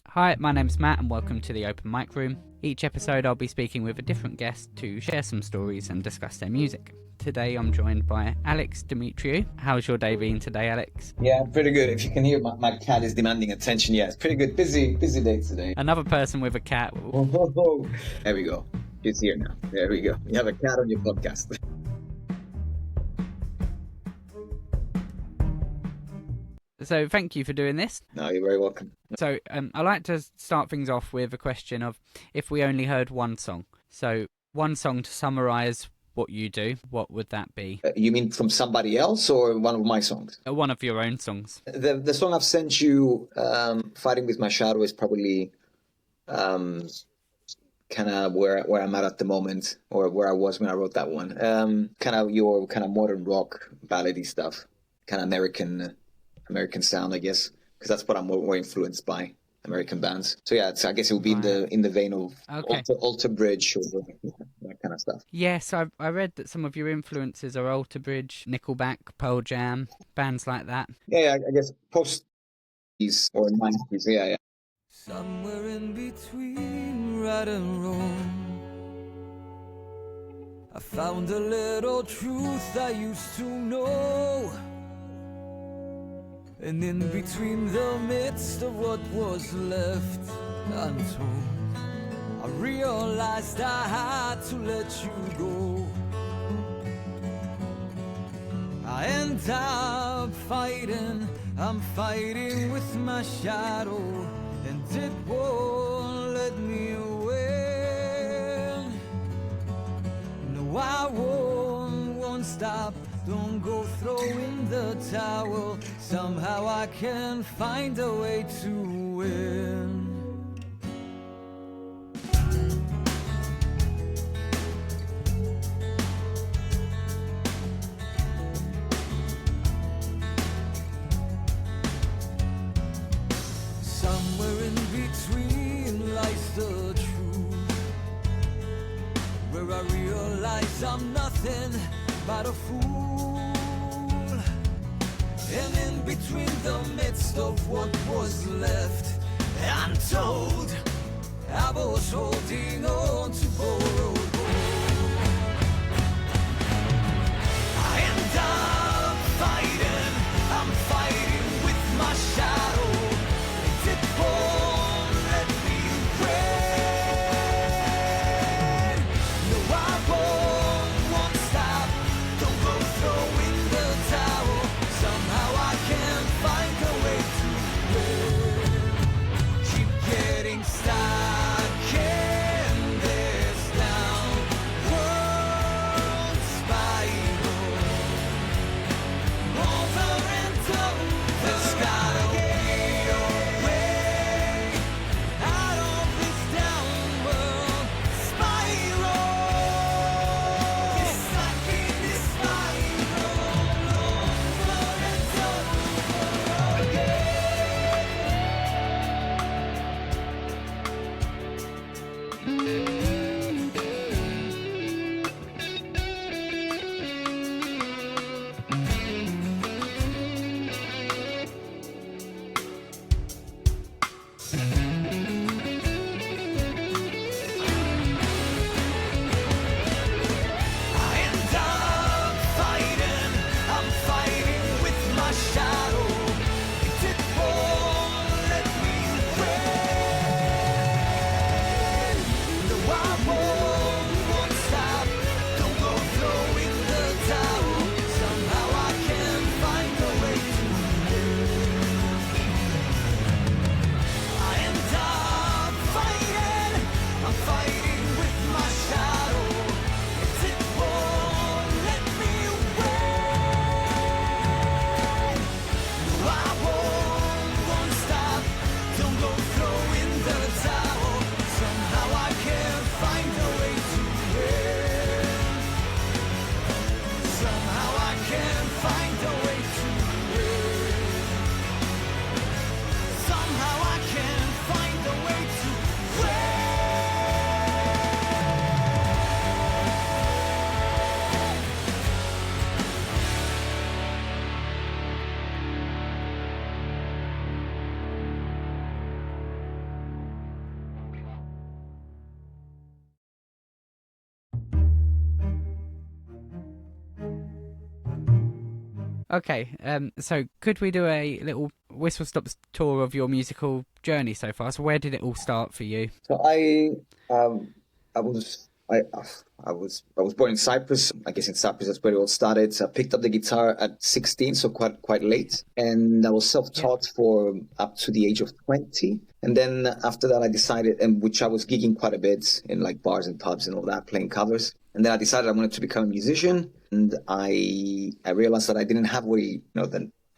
Hi, my name's Matt and welcome to the Open Mic Room. Each episode I'll be speaking with a different guest to share some stories and discuss their music. Today I'm joined by Alexis Dimitriou. How's your day been today, Alex? Yeah, pretty good. If you can hear, my cat is demanding attention. Yeah, it's pretty good. Busy day today. Another person with a cat. There we go. It's here now. There we go. You have a cat on your podcast. So thank you for doing this. No, you're very welcome. So I like to start things off with a question of if we only heard one song. So one song to summarise what you do, what would that be? You mean from somebody else or one of my songs? One of your own songs. The song I've sent you, Fighting With My Shadow, is probably kind of where I'm at the moment, or where I was when I wrote that one. Kind of your kind of modern rock ballady stuff, kind of American sound, I guess, because that's what I'm more influenced by, American bands. So yeah, I guess it would be in the vein of Alter Bridge or that kind of stuff. Yes, I read that some of your influences are Alter Bridge, Nickelback, Pearl Jam, bands like that. Yeah, I guess post-90s or 90s, yeah. Somewhere in between right and wrong, I found a little truth I used to know. And in between the midst of what was left untold, I realized I had to let you go. I end up fighting, I'm fighting with my shadow, and it won't let me win. No, I won't stop. Don't go throwing the towel. Somehow I can find a way to win. Somewhere in between lies the truth, where I realize I'm nothing but a fool. And in between the midst of what was left untold, I was holding on to borrowed hope. I end up fighting, I'm fighting with my shadow, and it won't let me win. No, I won't stop. Don't go throwing the towel. Somehow I can find a way to win. Keep getting stuck in this downward spiral. Over and over. There's gotta be a way out of this downward spiral. Get stuck in this spiral. Over and over again. I end up fighting, I'm fighting with my shadow, and it won't let me win. No, I won't stop. Don't go throwing the towel. Somehow I can find a way to win. I end up fighting, I'm fighting with my shadow, and it won't let me win. No, I won't stop. Don't go throwing the towel. Somehow I can find a way to win. Somehow I can find a way to win. Somehow I can find a way to win. Okay, so could we do a little whistle stop tour of your musical journey so far? So where did it all start for you? So um, I was, I was born in Cyprus. I guess in Cyprus that's where it all started. So I picked up the guitar at 16, so quite late, and I was self-taught for up to the age of 20. And then after that, I decided, and which I was gigging quite a bit in like bars and pubs and all that, playing covers. And then I decided I wanted to become a musician, and I realized that I didn't have the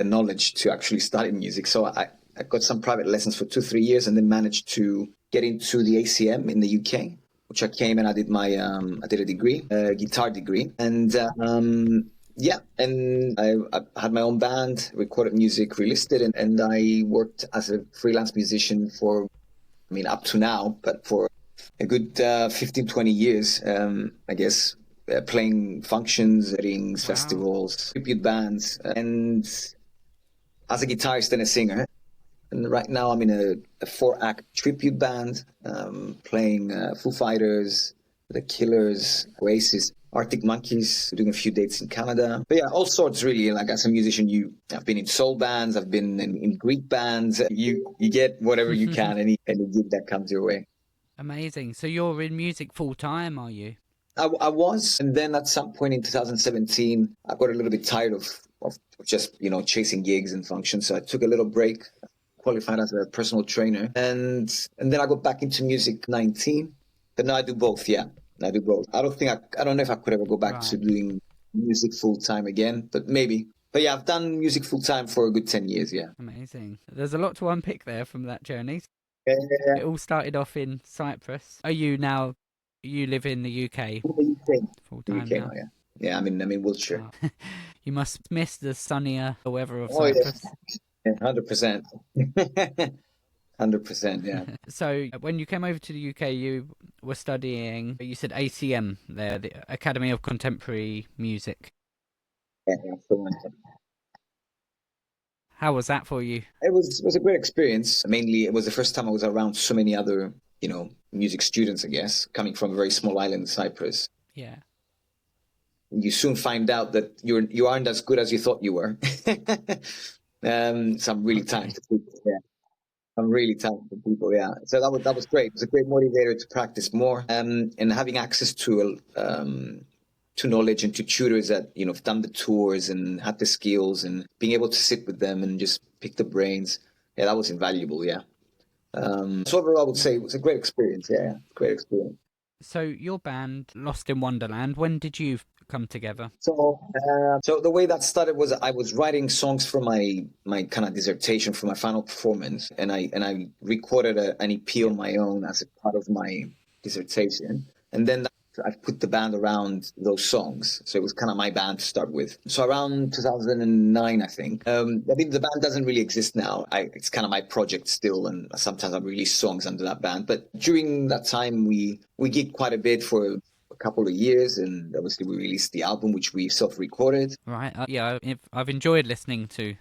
knowledge to actually study music. So I got some private lessons for 2-3 years, and then managed to get into the ACM in the UK, which I came and I did I did a degree, a guitar degree, and and I had my own band, recorded music, released it, and I worked as a freelance musician for, I mean, up to now, but for a good 15, 20 years, I guess, playing functions, weddings, festivals, tribute bands, and as a guitarist and a singer. And right now I'm in a 4-act tribute band, playing Foo Fighters, The Killers, Oasis, Arctic Monkeys, doing a few dates in Canada. But yeah, all sorts really. Like as a musician, I've been in soul bands, I've been in Greek bands. You get whatever you can, any gig that comes your way. Amazing. So you're in music full time, are you? I was, and then at some point in 2017, I got a little bit tired of just chasing gigs and functions. So I took a little break, qualified as a personal trainer, and then I got back into music 19. But now I do both. Yeah, I do both. I don't know if I could ever go back to doing music full time again, but maybe. But yeah, I've done music full time for a good 10 years. Yeah. Amazing. There's a lot to unpick there from that journey. Yeah. It all started off in Cyprus. You live in the UK? Full time now? Now, yeah. Yeah, I'm in Wiltshire. Oh. You must miss the sunnier weather of Cyprus. Yeah, 100%. 100%, yeah. So when you came over to the UK, you were studying, you said ACM there, the Academy of Contemporary Music. Yeah, How was that for you? It was a great experience. Mainly, it was the first time I was around so many other, music students, I guess, coming from a very small island, Cyprus. Yeah. You soon find out that you aren't as good as you thought you were. Some really talented people, yeah. Some really talented people, yeah. So that was great. It was a great motivator to practice more, and having access to knowledge and to tutors that have done the tours and had the skills, and being able to sit with them and just pick the brains. Yeah, that was invaluable. Yeah. So overall, I would say it was a great experience. Yeah, great experience. So your band, Lost in Wonderland, when did you come together? So the way that started was I was writing songs for my kind of dissertation for my final performance, and I recorded an EP on my own as a part of my dissertation, and then I put the band around those songs. So it was kind of my band to start with. So around 2009, I think. I mean, the band doesn't really exist now. It's kind of my project still, and sometimes I release songs under that band. But during that time, we gigged quite a bit for a couple of years, and obviously we released the album, which we self-recorded. Right. Yeah, I've enjoyed listening to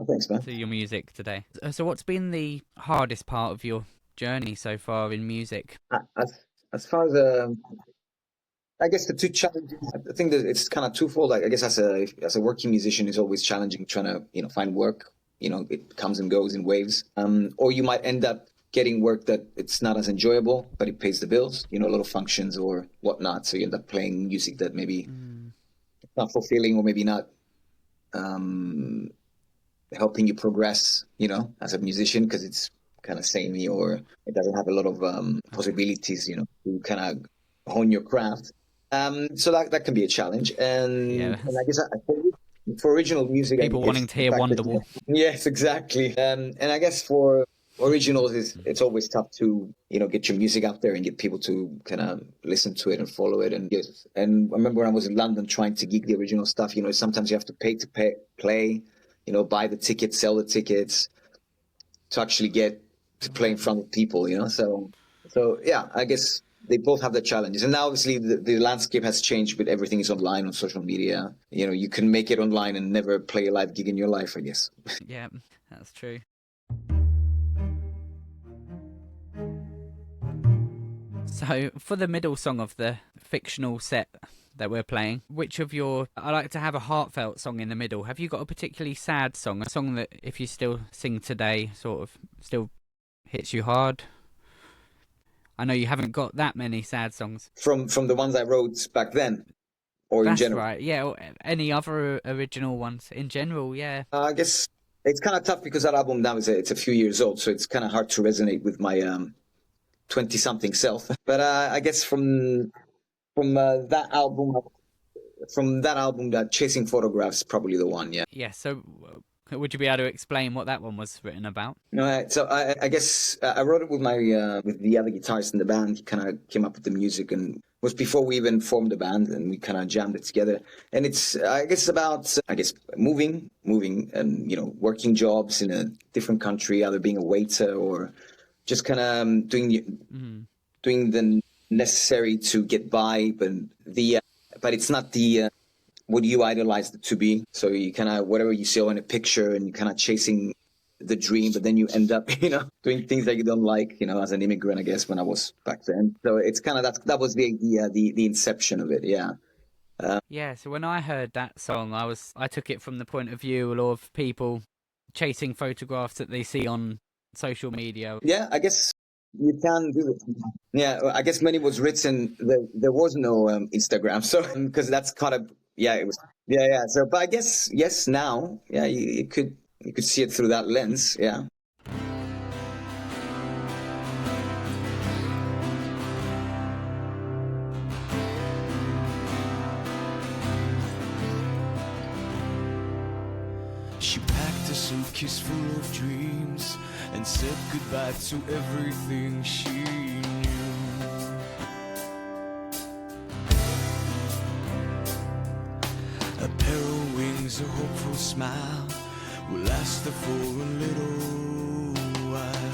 thanks, man. To your music today. So what's been the hardest part of your journey so far in music? As far as I guess the two challenges, I think that it's kind of twofold. Like, I guess as a working musician, it's always challenging trying to find work. It comes and goes in waves. Or you might end up getting work that it's not as enjoyable, but it pays the bills. A lot of functions or whatnot. So you end up playing music that maybe not fulfilling, or maybe not helping you progress. As a musician, because it's kind of samey, or it doesn't have a lot of possibilities, to kind of hone your craft. So that can be a challenge. And I guess for original music, people wanting to hear Wonderwall. Yes, exactly. And I guess for originals, it's always tough to get your music out there and get people to kind of listen to it and follow it. And I remember when I was in London trying to gig the original stuff. Sometimes you have to pay to play. Buy the tickets, sell the tickets to actually get to play in front of people, So yeah, I guess they both have their challenges. And now obviously the landscape has changed with everything is online on social media. You can make it online and never play a live gig in your life, I guess. Yeah, that's true. So for the middle song of the fictional set that we're playing, I like to have a heartfelt song in the middle. Have you got a particularly sad song, a song that if you still sing today sort of still hits you hard? I know you haven't got that many sad songs. From the ones I wrote back then, or in general? That's right, yeah. Or any other original ones in general, yeah. I guess it's kind of tough because that album now it's a few years old, so it's kind of hard to resonate with my 20-something self. But I guess from that album, that Chasing Photographs, probably the one, yeah. Yeah, so would you be able to explain what that one was written about? No, so I guess I wrote it with with the other guitarist in the band. He kind of came up with the music, and it was before we even formed the band, and we kind of jammed it together. And it's, I guess, about moving, and working jobs in a different country, either being a waiter or just kind of doing the necessary to get by, but it's not the what you idolize it to be. So you kind of, whatever you see in a picture, and you kind of chasing the dream, but then you end up, doing things that you don't like, as an immigrant, I guess, when I was back then. So it's kind of, that was the inception of it. Yeah. Yeah. So when I heard that song, I took it from the point of view of people chasing photographs that they see on social media. Yeah, I guess you can do it. Yeah, I guess when it was written, there was no Instagram, so because that's kind of, yeah, it was, yeah. So, but I guess yes, now, yeah, you could see it through that lens, yeah. She packed a suitcase full of dreams and said goodbye to everything she knew. A pair of wings, a hopeful smile will last her for a little while.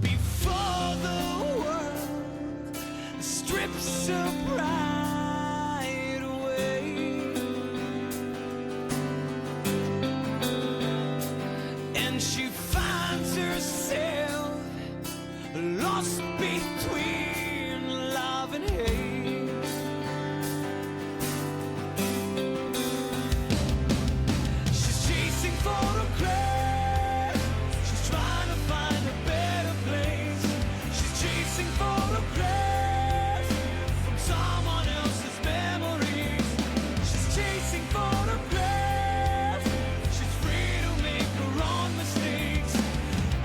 Before the world strips her pride away, and she finds herself lost between love and hate. She's chasing photographs, she's trying to find a better place. She's chasing photographs from someone else's memories. She's chasing photographs, she's free to make her own mistakes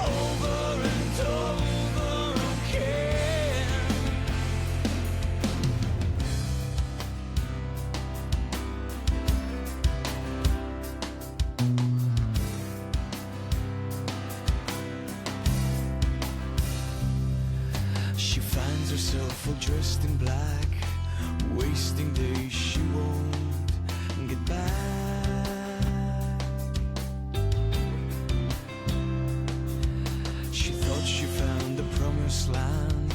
over and over again. She finds herself all dressed in black, wasting days she won't get back. She thought she found the promised land,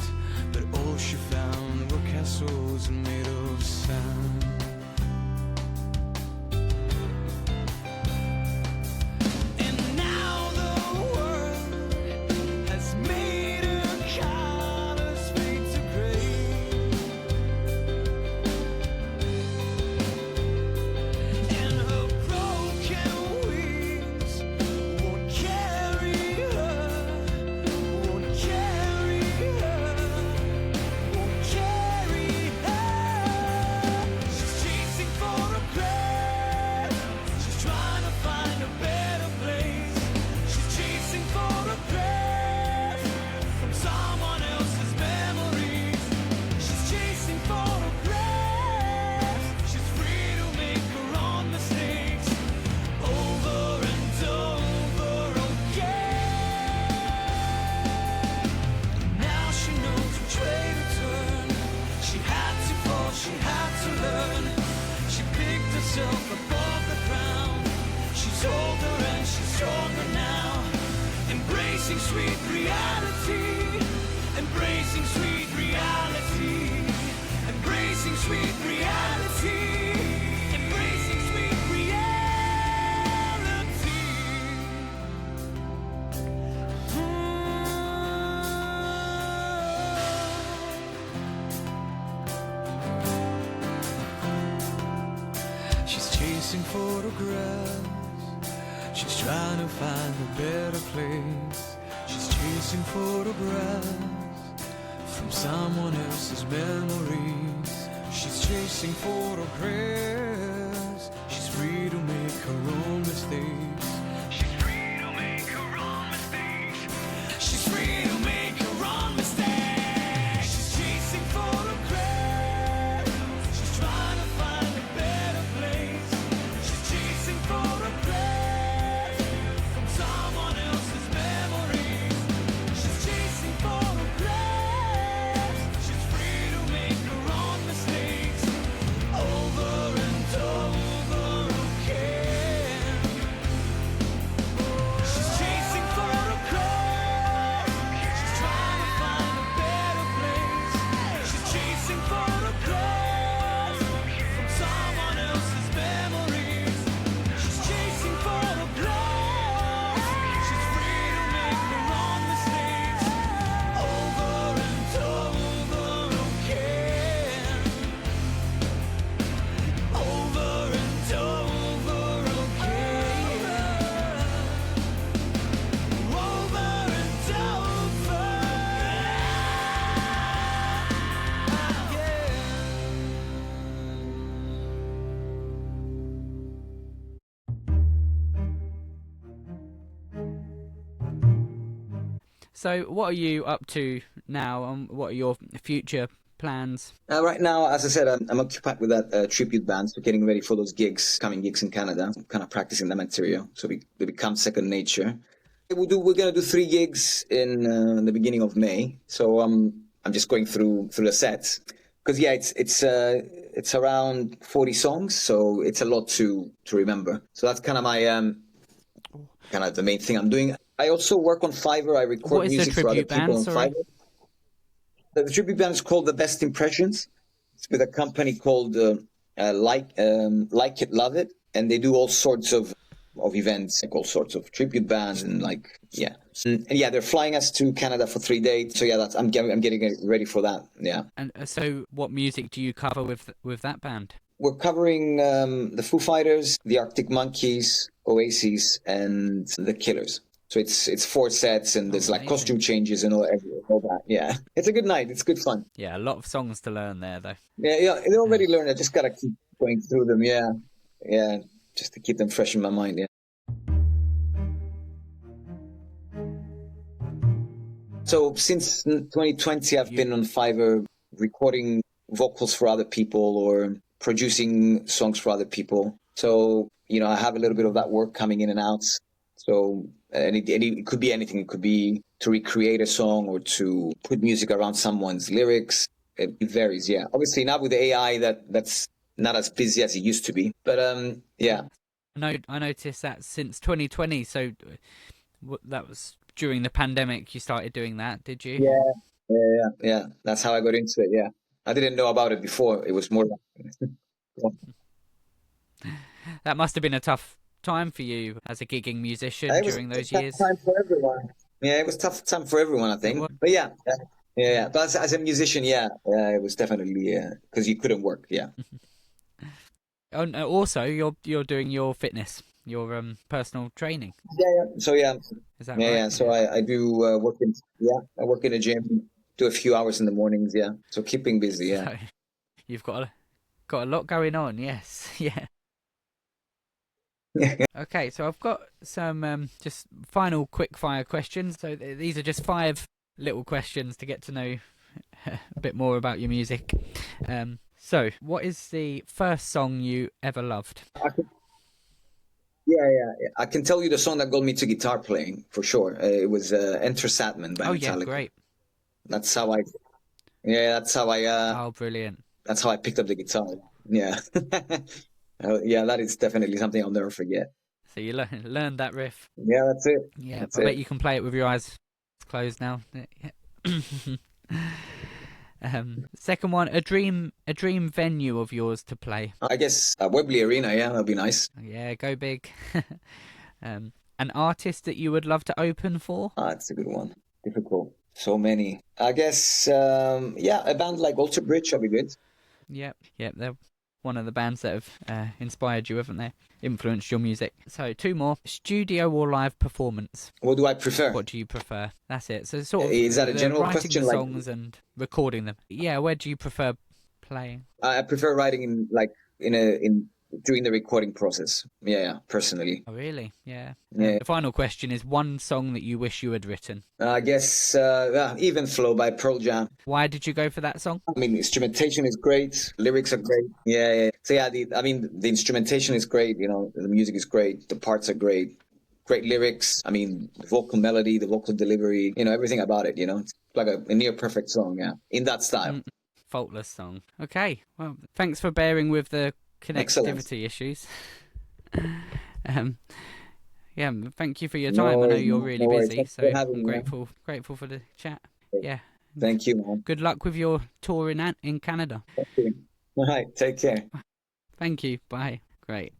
but all she found were castles made of sand. And now the world has made her colors fade to gray, and her broken wings won't carry her, won't carry her, won't carry her. She's chasing photographs, she's trying to find a better place. She's chasing photographs from someone else's memories. She's chasing photographs, she's free to make her own mistakes over and over again. Now she knows which way to turn. She had to fall, she had to learn. She picked herself above the ground. She's older and she's stronger now. Embracing sweet reality, embracing sweet reality, embracing sweet reality, embracing sweet reality. photographs. She's trying to find a better place. She's chasing photographs from someone else's memories. She's chasing photographs. She's free to make her own mistakes. She's free to make her own mistakes. She's free to make her own mistakes. She's chasing photographs. She's trying to find a better place. She's chasing photographs from someone else's memories. She's chasing photographs. She's free to make her own mistakes. Over and over again. She's chasing photographs. She's trying to find a better place. She's chasing photographs from someone else's memories. She's chasing photographs. She's free to make her own mistakes. Over and over again. Over and over again. Over and over So, what are you up to now, and what are your future plans? Right now, as I said, I'm occupied with that tribute band, so getting ready for those gigs, coming gigs in Canada, kind of practicing that material, so they become second nature. We're gonna do 3 gigs in the beginning of May, so I'm just going through the sets, because it's around 40 songs, so it's a lot to remember. So that's kind of my kind of the main thing I'm doing. I also work on Fiverr. I record What is the music for other tribute people band, on sorry? Fiverr. The tribute band is called The Best Impressions. It's with a company called Like It, Love It, and they do all sorts of events, like all sorts of tribute bands, and they're flying us to Canada for 3 days. So yeah, I'm getting ready for that. Yeah, And so, what music do you cover with that band? we're covering the Foo Fighters, the Arctic Monkeys, Oasis, and the Killers. So it's 4 sets, and there's like Amazing. costume changes and all that. Yeah, it's a good night. It's good fun. Yeah, a lot of songs to learn there, though. Yeah, they already learned. I just gotta keep going through them. Yeah, just to keep them fresh in my mind. Yeah. So since 2020, I've been on Fiverr recording vocals for other people or producing songs for other people. So I have a little bit of that work coming in and out. So and it could be anything. It could be to recreate a song or to put music around someone's lyrics. It varies. Yeah, obviously now with AI, that's not as busy as it used to be. But yeah. I noticed that since 2020. So that was during the pandemic. You started doing that, did you? Yeah. That's how I got into it. Yeah, I didn't know about it before. It was more. That must have been a tough time for you as a gigging musician during those years. Tough time for everyone. Yeah, it was tough time for everyone, I think. But yeah. But as a musician, it was definitely because you couldn't work. Yeah. And also, you're doing your fitness, your personal training. Yeah. So yeah. Is that right? Yeah. So I do work in. Yeah, I work in a gym. Do a few hours in the mornings. Yeah. So keeping busy. Yeah. So you've got a lot going on. Yes. Yeah. Okay, so I've got some just final quick fire questions. So these are just 5 little questions to get to know a bit more about your music. So what is the first song you ever loved? Yeah. I can tell you the song that got me to guitar playing for sure. It was Enter Sandman by Metallica. Yeah, great. That's how I. Yeah, that's how I. Oh, brilliant. That's how I picked up the guitar. Yeah. Yeah, that is definitely something I'll never forget. So you learned that riff. Yeah, that's it. Yeah, that's I bet you can play it with your eyes closed now. Second one, a dream venue of yours to play. I guess Wembley Arena. Yeah, that'd be nice. Yeah, go big. An artist that you would love to open for? That's a good one. Difficult. So many. I guess. A band like Alter Bridge would be good. Yep. one of the bands that have inspired you, haven't they? Influenced your music. So 2 more. Studio or live performance? What do I prefer? What do you prefer? That's it. So sort of Is that a general writing question? the songs and recording them. Yeah, where do you prefer playing? I prefer writing in during the recording process. Yeah, personally. Oh, really? Yeah. Yeah. The final question is one song that you wish you had written. I guess Even Flow by Pearl Jam. Why did you go for that song? I mean, instrumentation is great. Lyrics are great. Yeah. So yeah, the instrumentation is great. You know, the music is great. The parts are great. Great lyrics. I mean, the vocal melody, the vocal delivery. You know, everything about it. You know, it's like a near perfect song. Yeah, in that style. Faultless song. Okay. Well, thanks for bearing with the connectivity issues. Yeah, thank you for your time. I know you're really busy, so I'm grateful for the chat. Yeah. Thank you, man. Good luck with your tour in Canada. Thank you. All right, take care. Thank you. Bye. Great.